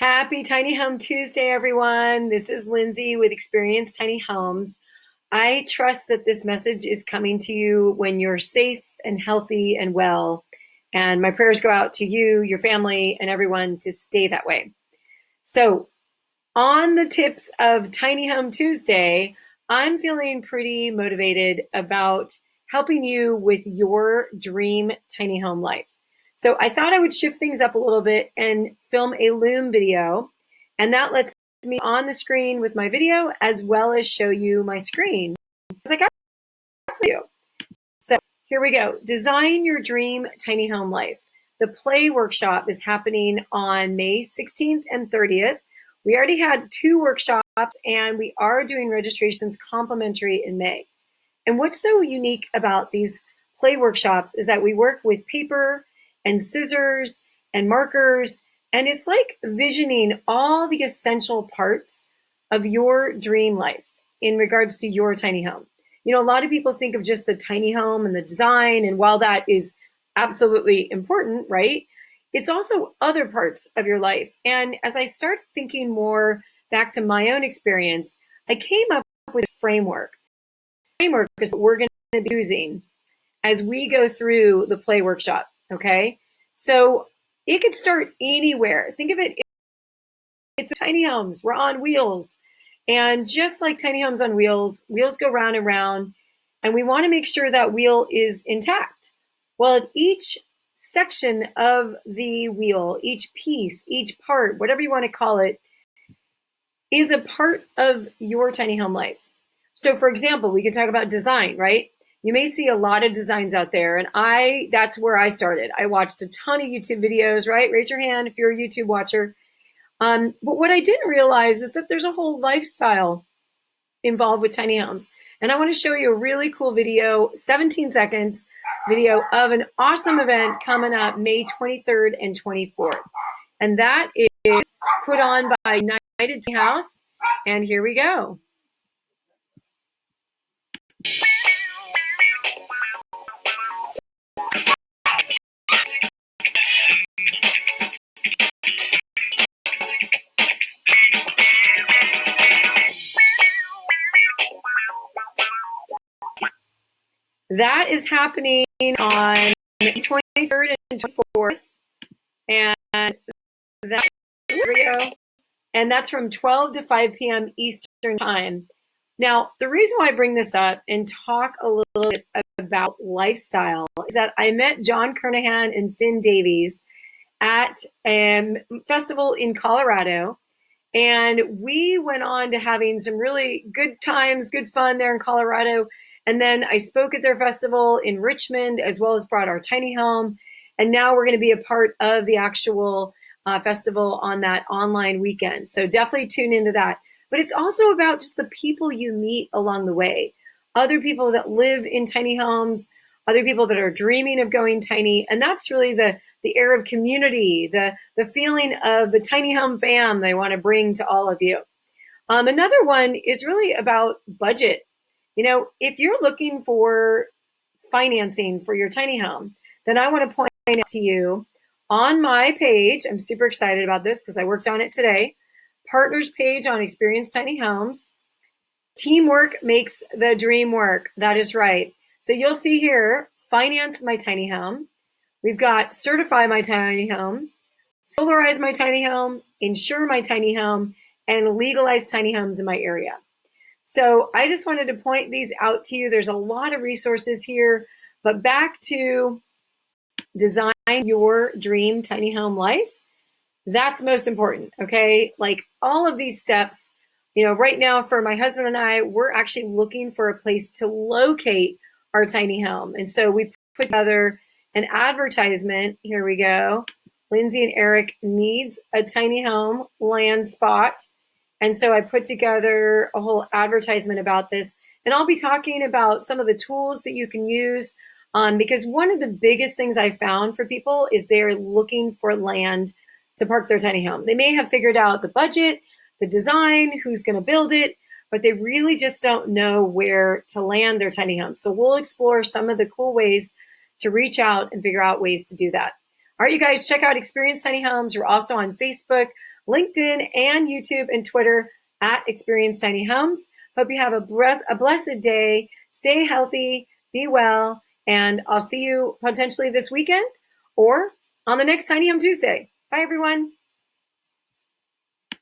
Happy Tiny Home Tuesday, everyone. This is Lindsay with Experience Tiny Homes. I trust that this message is coming to you when you're safe and healthy and well. And my prayers go out to you, your family, and everyone to stay that way. So, on the tips of Tiny Home Tuesday, I'm feeling pretty motivated about helping you with your dream tiny home life. So I thought I would shift things up a little bit and film a Loom video, and that lets me on the screen with my video as well as show you my screen. I got you. So here we go. Design your dream tiny home life. The play workshop is happening on May 16th and 30th. We already had 2 workshops, and we are doing registrations complimentary in May. And what's so unique about these play workshops is that we work with paper and scissors and markers, and it's like visioning all the essential parts of your dream life in regards to your tiny home. You know, a lot of people think of just the tiny home and the design, and while that is absolutely important, right? It's also other parts of your life. And as I started thinking more back to my own experience, I came up with a framework. Framework is what we're going to be using as we go through the play workshop. Okay, so it could start anywhere. Think of it, it's tiny homes. We're on wheels. And just like tiny homes on wheels, wheels go round and round. And we want to make sure that wheel is intact. Well, at each section of the wheel, each piece, each part, whatever you want to call it, is a part of your tiny home life. So for example, we can talk about design, right? You may see a lot of designs out there, and that's where I started. I watched a ton of YouTube videos, right? Raise your hand if you're a YouTube watcher. But what I didn't realize is that there's a whole lifestyle involved with tiny homes. And I want to show you a really cool video, 17 seconds video of an awesome event coming up May 23rd and 24th. And that is put on by United Tiny House. And here we go. That is happening on May 23rd and 24th. And that video, and that's from 12 to 5 p.m. Eastern Time. Now, the reason why I bring this up and talk a little bit about lifestyle is that I met John Kernahan and Finn Davies at a festival in Colorado. And we went on to having some really good times, good fun there in Colorado. And then I spoke at their festival in Richmond, as well as brought our tiny home. And now we're going to be a part of the actual festival on that online weekend. So definitely tune into that. But it's also about just the people you meet along the way. Other people that live in tiny homes, other people that are dreaming of going tiny. And that's really the air of community, the feeling of the tiny home fam that I want to bring to all of you. Another one is really about budget. You know, if you're looking for financing for your tiny home, then I want to point out to you on my page. I'm super excited about this because I worked on it today. Partners page on Experience Tiny Homes. Teamwork makes the dream work. That is right. So you'll see here, finance my tiny home. We've got certify my tiny home, solarize my tiny home, insure my tiny home, and legalize tiny homes in my area. So I just wanted to point these out to you. There's a lot of resources here, but back to design your dream tiny home life. That's most important, okay? Like all of these steps, you know, right now for my husband and I, we're actually looking for a place to locate our tiny home. And so we put together an advertisement. Here we go. Lindsay and Eric needs a tiny home land spot. And so I put together a whole advertisement about this. And I'll be talking about some of the tools that you can use because one of the biggest things I found for people is they're looking for land to park their tiny home. They may have figured out the budget, the design, who's going to build it, but they really just don't know where to land their tiny home. So we'll explore some of the cool ways to reach out and figure out ways to do that. All right, you guys, check out Experience Tiny Homes. We're also on Facebook. LinkedIn, and YouTube and Twitter at Experience Tiny Homes. Hope you have a blessed day. Stay healthy, be well, and I'll see you potentially this weekend or on the next Tiny Home Tuesday. Bye, everyone.